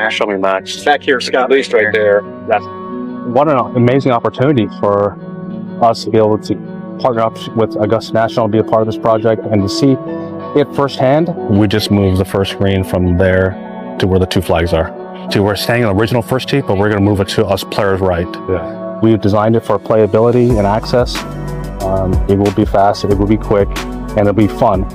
Show me mine. Back here, Scott, at least right there. That's What an amazing opportunity for us to be able to partner up with Augusta National, be a part of this project, and to see it firsthand. We just moved the first green from there to where the two flags are. We're staying on the original first tee, but we're going to move it to us players' right. Yeah. We designed it for playability and access. It will be fast, it will be quick, and it'll be fun.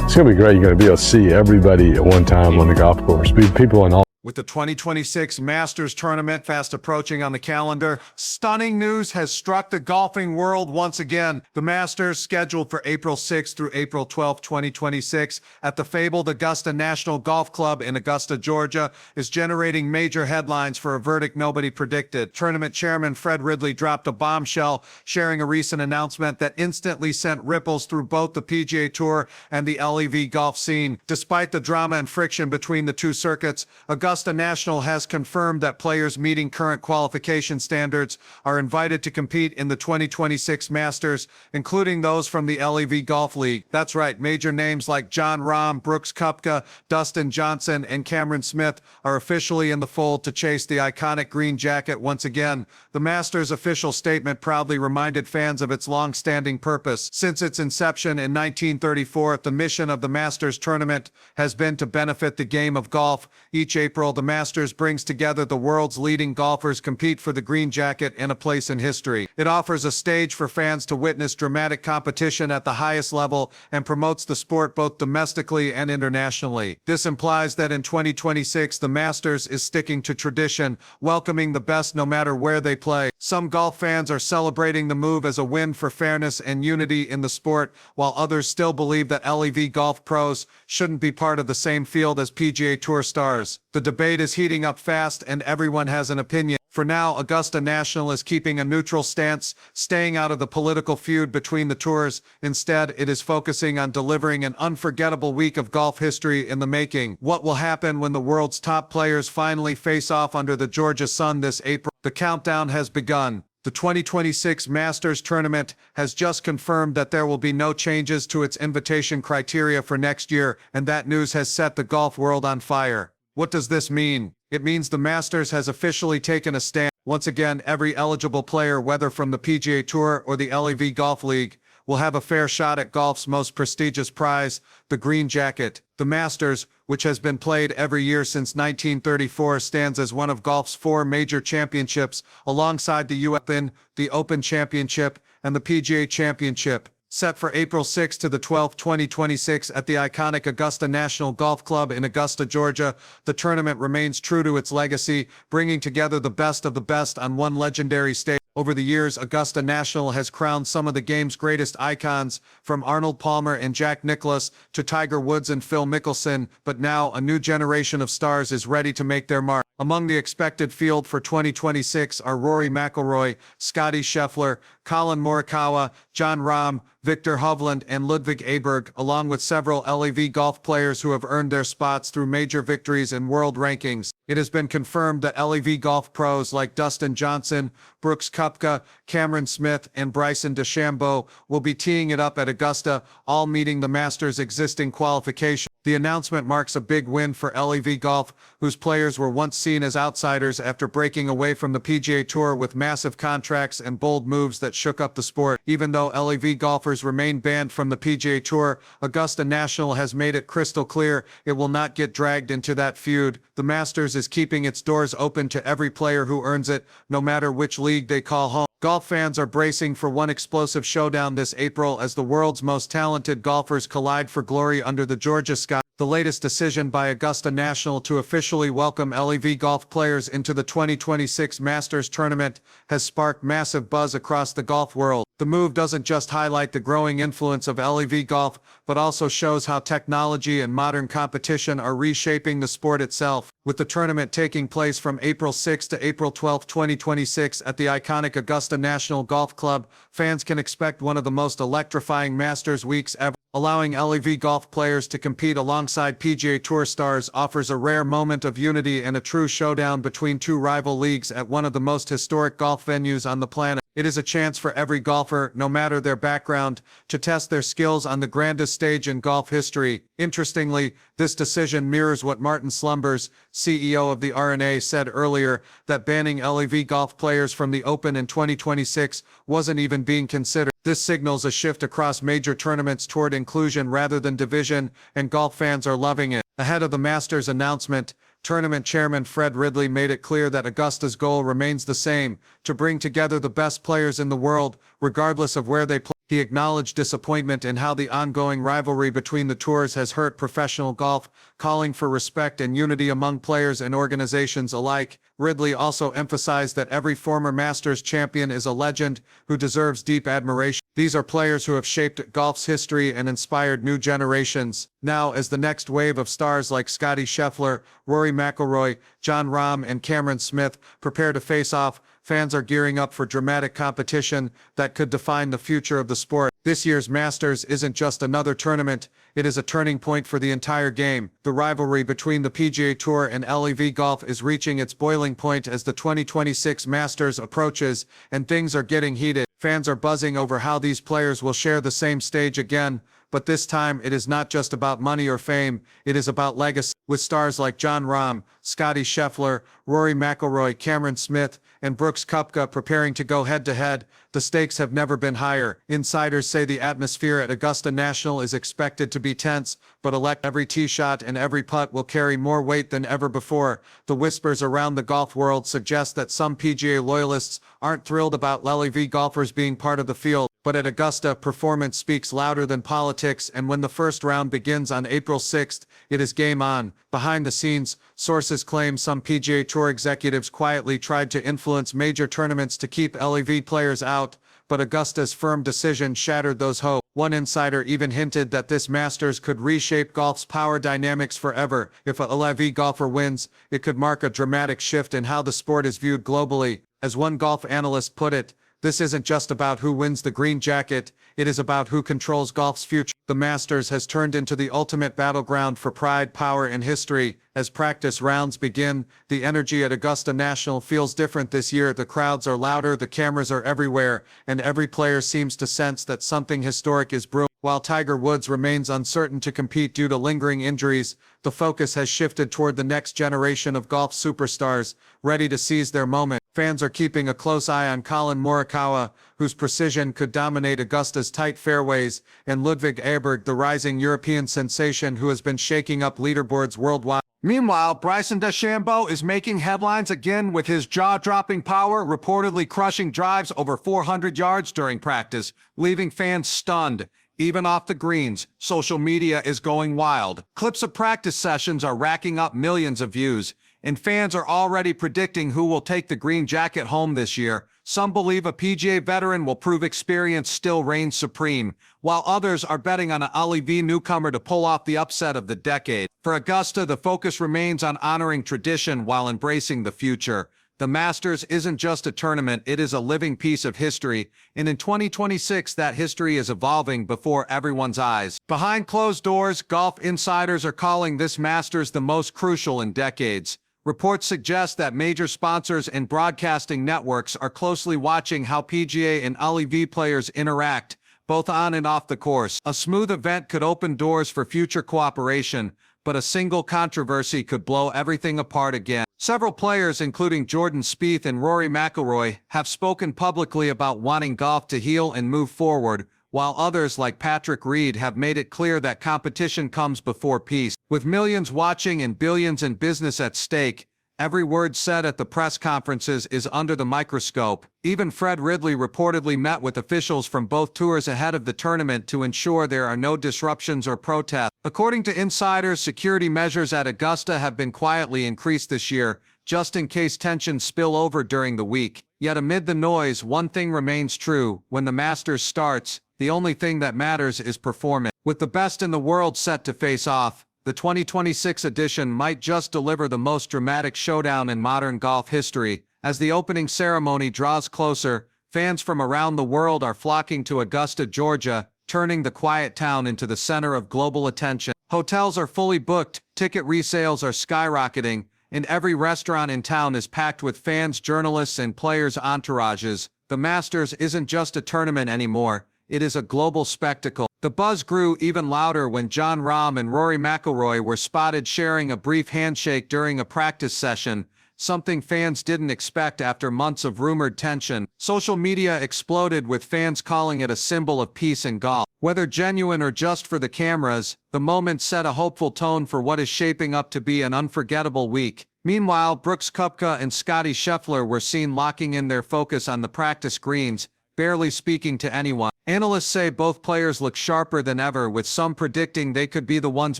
It's going to be great. You're going to be able to see everybody at one time on the golf course. People in all. With the 2026 Masters Tournament fast approaching on the calendar, stunning news has struck the golfing world once again. The Masters, scheduled for April 6 through April 12, 2026, at the fabled Augusta National Golf Club in Augusta, Georgia, is generating major headlines for a verdict nobody predicted. Tournament chairman Fred Ridley dropped a bombshell, sharing a recent announcement that instantly sent ripples through both the PGA Tour and the LEV golf scene. Despite the drama and friction between the two circuits, Augusta National has confirmed that players meeting current qualification standards are invited to compete in the 2026 Masters, including those from the LEV Golf League. That's right, major names like Jon Rahm, Brooks Koepka, Dustin Johnson, and Cameron Smith are officially in the fold to chase the iconic green jacket once again. The Masters official statement proudly reminded fans of its long-standing purpose. Since its inception in 1934, the mission of the Masters tournament has been to benefit the game of golf. Each April, the Masters brings together the world's leading golfers compete for the green jacket and a place in history. It offers a stage for fans to witness dramatic competition at the highest level and promotes the sport both domestically and internationally. This implies that in 2026, the Masters is sticking to tradition, welcoming the best no matter where they play. Some golf fans are celebrating the move as a win for fairness and unity in the sport, while others still believe that LEV golf pros shouldn't be part of the same field as PGA Tour stars. The debate is heating up fast and everyone has an opinion. For now, Augusta National is keeping a neutral stance, staying out of the political feud between the tours. Instead, it is focusing on delivering an unforgettable week of golf history in the making. What will happen when the world's top players finally face off under the Georgia sun this April? The countdown has begun. The 2026 Masters Tournament has just confirmed that there will be no changes to its invitation criteria for next year, and that news has set the golf world on fire. What does this mean? It means the Masters has officially taken a stand. Once again, every eligible player, whether from the PGA Tour or the LEV Golf League, will have a fair shot at golf's most prestigious prize, the green jacket. The Masters, which has been played every year since 1934, stands as one of golf's four major championships, alongside the US Open, the Open Championship, and the PGA Championship. Set for April 6 to the 12th, 2026 at the iconic Augusta National Golf Club in Augusta, Georgia, the tournament remains true to its legacy, bringing together the best of the best on one legendary stage. Over the years, Augusta National has crowned some of the game's greatest icons, from Arnold Palmer and Jack Nicklaus to Tiger Woods and Phil Mickelson, but now a new generation of stars is ready to make their mark. Among the expected field for 2026 are Rory McIlroy, Scottie Scheffler, Colin Morikawa, Jon Rahm, Victor Hovland, and Ludwig Aberg, along with several LEV golf players who have earned their spots through major victories and world rankings. It has been confirmed that LEV golf pros like Dustin Johnson, Brooks Koepka, Cameron Smith, and Bryson DeChambeau will be teeing it up at Augusta, all meeting the Masters' existing qualification. The announcement marks a big win for LEV Golf, whose players were once seen as outsiders after breaking away from the PGA Tour with massive contracts and bold moves that shook up the sport. Even though LEV golfers remain banned from the PGA Tour, Augusta National has made it crystal clear it will not get dragged into that feud. The Masters is keeping its doors open to every player who earns it, no matter which league they call home. Golf fans are bracing for one explosive showdown this April as the world's most talented golfers collide for glory under the Georgia sky. The latest decision by Augusta National to officially welcome LEV golf players into the 2026 Masters Tournament has sparked massive buzz across the golf world. The move doesn't just highlight the growing influence of LEV golf, but also shows how technology and modern competition are reshaping the sport itself. With the tournament taking place from April 6 to April 12, 2026 at the iconic Augusta National Golf Club, fans can expect one of the most electrifying Masters weeks ever. Allowing LEV golf players to compete alongside PGA Tour stars offers a rare moment of unity and a true showdown between two rival leagues at one of the most historic golf venues on the planet. It is a chance for every golfer, no matter their background, to test their skills on the grandest stage in golf history. Interestingly, this decision mirrors what Martin Slumbers, CEO of the R&A, said earlier, that banning LEV golf players from the Open in 2026 wasn't even being considered. This signals a shift across major tournaments toward inclusion rather than division, and golf fans are loving it. Ahead of the Masters announcement, tournament chairman Fred Ridley made it clear that Augusta's goal remains the same, to bring together the best players in the world, regardless of where they play. He acknowledged disappointment in how the ongoing rivalry between the tours has hurt professional golf, calling for respect and unity among players and organizations alike. Ridley also emphasized that every former Masters champion is a legend who deserves deep admiration. These are players who have shaped golf's history and inspired new generations. Now, as the next wave of stars like Scottie Scheffler, Rory McIlroy, Jon Rahm, and Cameron Smith prepare to face off, fans are gearing up for dramatic competition that could define the future of the sport. This year's Masters isn't just another tournament, it is a turning point for the entire game. The rivalry between the PGA Tour and LEV golf is reaching its boiling point as the 2026 Masters approaches, and things are getting heated. Fans are buzzing over how these players will share the same stage again, but this time it is not just about money or fame, it is about legacy. With stars like Jon Rahm, Scottie Scheffler, Rory McIlroy, Cameron Smith, and Brooks Koepka preparing to go head-to-head, the stakes have never been higher. Insiders say the atmosphere at Augusta National is expected to be tense, but every tee shot and every putt will carry more weight than ever before. The whispers around the golf world suggest that some PGA loyalists aren't thrilled about LEV golfers being part of the field. But at Augusta, performance speaks louder than politics, and when the first round begins on April 6th, it is game on. Behind the scenes, sources claim some PGA Tour executives quietly tried to influence major tournaments to keep LEV players out, but Augusta's firm decision shattered those hopes. One insider even hinted that this Masters could reshape golf's power dynamics forever. If a LEV golfer wins, it could mark a dramatic shift in how the sport is viewed globally. As one golf analyst put it, this isn't just about who wins the green jacket, it is about who controls golf's future. The Masters has turned into the ultimate battleground for pride, power, and history. As practice rounds begin, the energy at Augusta National feels different this year. The crowds are louder, the cameras are everywhere, and every player seems to sense that something historic is brewing. While Tiger Woods remains uncertain to compete due to lingering injuries, the focus has shifted toward the next generation of golf superstars, ready to seize their moment. Fans are keeping a close eye on Colin Morikawa, whose precision could dominate Augusta's tight fairways, and Ludwig Aberg, the rising European sensation who has been shaking up leaderboards worldwide. Meanwhile, Bryson DeChambeau is making headlines again with his jaw-dropping power, reportedly crushing drives over 400 yards during practice, leaving fans stunned. Even off the greens, social media is going wild. Clips of practice sessions are racking up millions of views, and fans are already predicting who will take the green jacket home this year. Some believe a PGA veteran will prove experience still reigns supreme, while others are betting on an LEV newcomer to pull off the upset of the decade. For Augusta, the focus remains on honoring tradition while embracing the future. The Masters isn't just a tournament, it is a living piece of history, and in 2026 that history is evolving before everyone's eyes. Behind closed doors, golf insiders are calling this Masters the most crucial in decades. Reports suggest that major sponsors and broadcasting networks are closely watching how PGA and LEV players interact, both on and off the course. A smooth event could open doors for future cooperation, but a single controversy could blow everything apart again. Several players, including Jordan Spieth and Rory McIlroy, have spoken publicly about wanting golf to heal and move forward, while others like Patrick Reed have made it clear that competition comes before peace. With millions watching and billions in business at stake, every word said at the press conferences is under the microscope. Even Fred Ridley reportedly met with officials from both tours ahead of the tournament to ensure there are no disruptions or protests. According to insiders, security measures at Augusta have been quietly increased this year, just in case tensions spill over during the week. Yet amid the noise, one thing remains true: when the Masters starts, the only thing that matters is performance. With the best in the world set to face off, the 2026 edition might just deliver the most dramatic showdown in modern golf history. As the opening ceremony draws closer, fans from around the world are flocking to Augusta, Georgia, turning the quiet town into the center of global attention. Hotels are fully booked, ticket resales are skyrocketing, and every restaurant in town is packed with fans, journalists, and players' entourages. the Masters isn't just a tournament anymore, it is a global spectacle. The buzz grew even louder when Jon Rahm and Rory McIlroy were spotted sharing a brief handshake during a practice session, something fans didn't expect after months of rumored tension. Social media exploded with fans calling it a symbol of peace in golf. Whether genuine or just for the cameras, the moment set a hopeful tone for what is shaping up to be an unforgettable week. Meanwhile, Brooks Koepka and Scottie Scheffler were seen locking in their focus on the practice greens, barely speaking to anyone. Analysts say both players look sharper than ever, with some predicting they could be the ones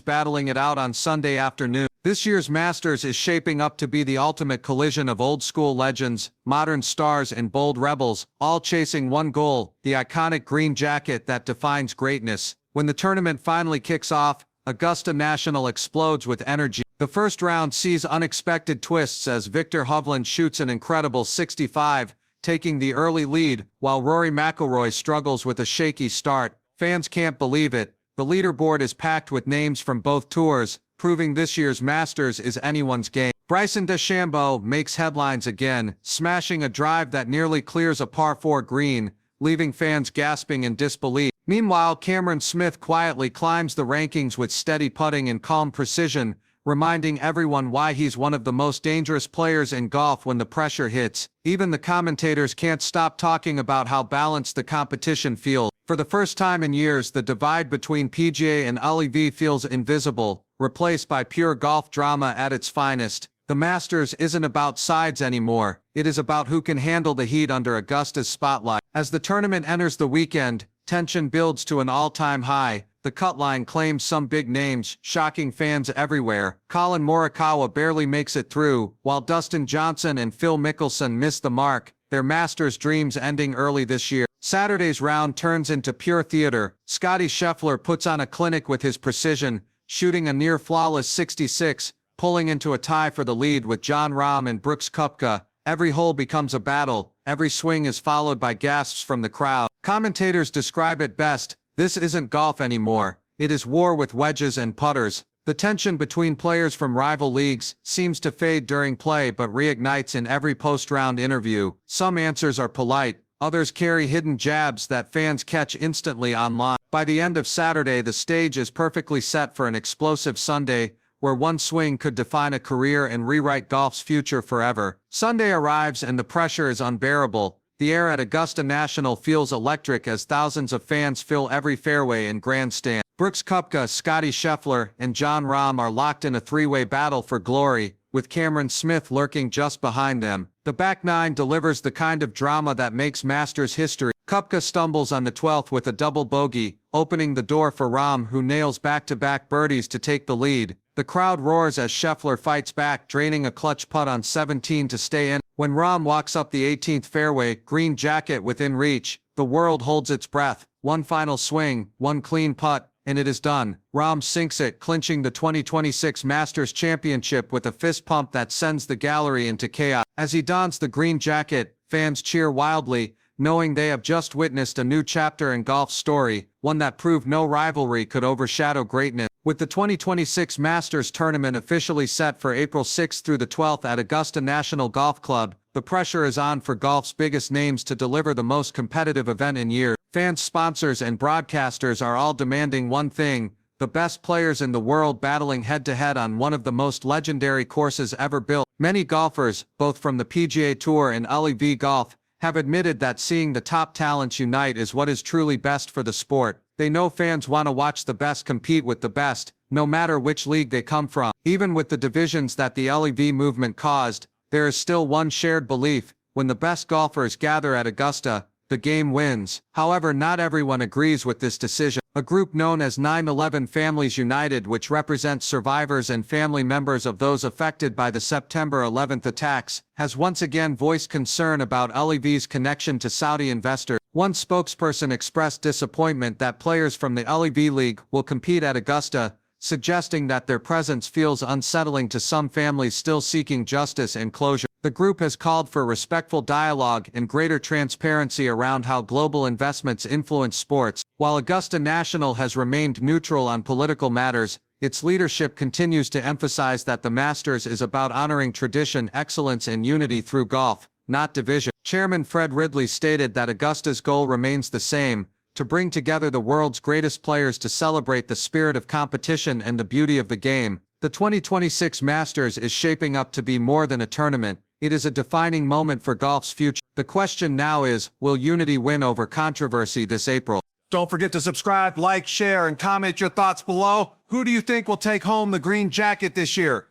battling it out on Sunday afternoon. This year's Masters is shaping up to be the ultimate collision of old-school legends, modern stars and bold rebels, all chasing one goal, the iconic green jacket that defines greatness. When the tournament finally kicks off, Augusta National explodes with energy. The first round sees unexpected twists as Viktor Hovland shoots an incredible 65, taking the early lead, while Rory McIlroy struggles with a shaky start. Fans can't believe it. The leaderboard is packed with names from both tours, proving this year's Masters is anyone's game. Bryson DeChambeau makes headlines again, smashing a drive that nearly clears a par 4 green, leaving fans gasping in disbelief. Meanwhile, Cameron Smith quietly climbs the rankings with steady putting and calm precision, reminding everyone why he's one of the most dangerous players in golf when the pressure hits. Even the commentators can't stop talking about how balanced the competition feels. For the first time in years, the divide between PGA and LEV feels invisible, replaced by pure golf drama at its finest. The Masters isn't about sides anymore, it is about who can handle the heat under Augusta's spotlight. As the tournament enters the weekend, tension builds to an all-time high. The cut line claims some big names, shocking fans everywhere. Colin Morikawa barely makes it through, while Dustin Johnson and Phil Mickelson miss the mark, their Masters dreams ending early this year. Saturday's round turns into pure theater. Scottie Scheffler puts on a clinic with his precision, shooting a near-flawless 66, pulling into a tie for the lead with Jon Rahm and Brooks Koepka. Every hole becomes a battle, every swing is followed by gasps from the crowd. Commentators describe it best: this isn't golf anymore, it is war with wedges and putters. The tension between players from rival leagues seems to fade during play but reignites in every post-round interview. Some answers are polite, others carry hidden jabs that fans catch instantly online. By the end of Saturday, the stage is perfectly set for an explosive Sunday, where one swing could define a career and rewrite golf's future forever. Sunday arrives and the pressure is unbearable. The air at Augusta National feels electric as thousands of fans fill every fairway and grandstand. Brooks Koepka, Scottie Scheffler, and Jon Rahm are locked in a three-way battle for glory, with Cameron Smith lurking just behind them. The back nine delivers the kind of drama that makes Masters history. Koepka stumbles on the 12th with a double bogey, opening the door for Rahm, who nails back-to-back birdies to take the lead. The crowd roars as Scheffler fights back, draining a clutch putt on 17 to stay in. When Rahm walks up the 18th fairway, green jacket within reach, the world holds its breath. One final swing, one clean putt, and it is done. Rahm sinks it, clinching the 2026 Masters Championship with a fist pump that sends the gallery into chaos. As he dons the green jacket, fans cheer wildly, knowing they have just witnessed a new chapter in golf's story, one that proved no rivalry could overshadow greatness. With the 2026 Masters Tournament officially set for April 6 through the 12th at Augusta National Golf Club, the pressure is on for golf's biggest names to deliver the most competitive event in years. Fans, sponsors, and broadcasters are all demanding one thing: the best players in the world battling head-to-head on one of the most legendary courses ever built. Many golfers, both from the PGA Tour and LEV Golf, have admitted that seeing the top talents unite is what is truly best for the sport. They know fans want to watch the best compete with the best, no matter which league they come from. Even with the divisions that the LEV movement caused, there is still one shared belief: when the best golfers gather at Augusta, the game wins. However, not everyone agrees with this decision. A group known as 9/11 Families United, which represents survivors and family members of those affected by the September 11th attacks, has once again voiced concern about LEV's connection to Saudi investors. One spokesperson expressed disappointment that players from the LEV League will compete at Augusta, suggesting that their presence feels unsettling to some families still seeking justice and closure. The group has called for respectful dialogue and greater transparency around how global investments influence sports. While Augusta National has remained neutral on political matters, its leadership continues to emphasize that the Masters is about honoring tradition, excellence, and unity through golf, not division. Chairman Fred Ridley stated that Augusta's goal remains the same, to bring together the world's greatest players to celebrate the spirit of competition and the beauty of the game. The 2026 Masters is shaping up to be more than a tournament. It is a defining moment for golf's future. The question now is, will unity win over controversy this April? Don't forget to subscribe, like, share, and comment your thoughts below. Who do you think will take home the green jacket this year?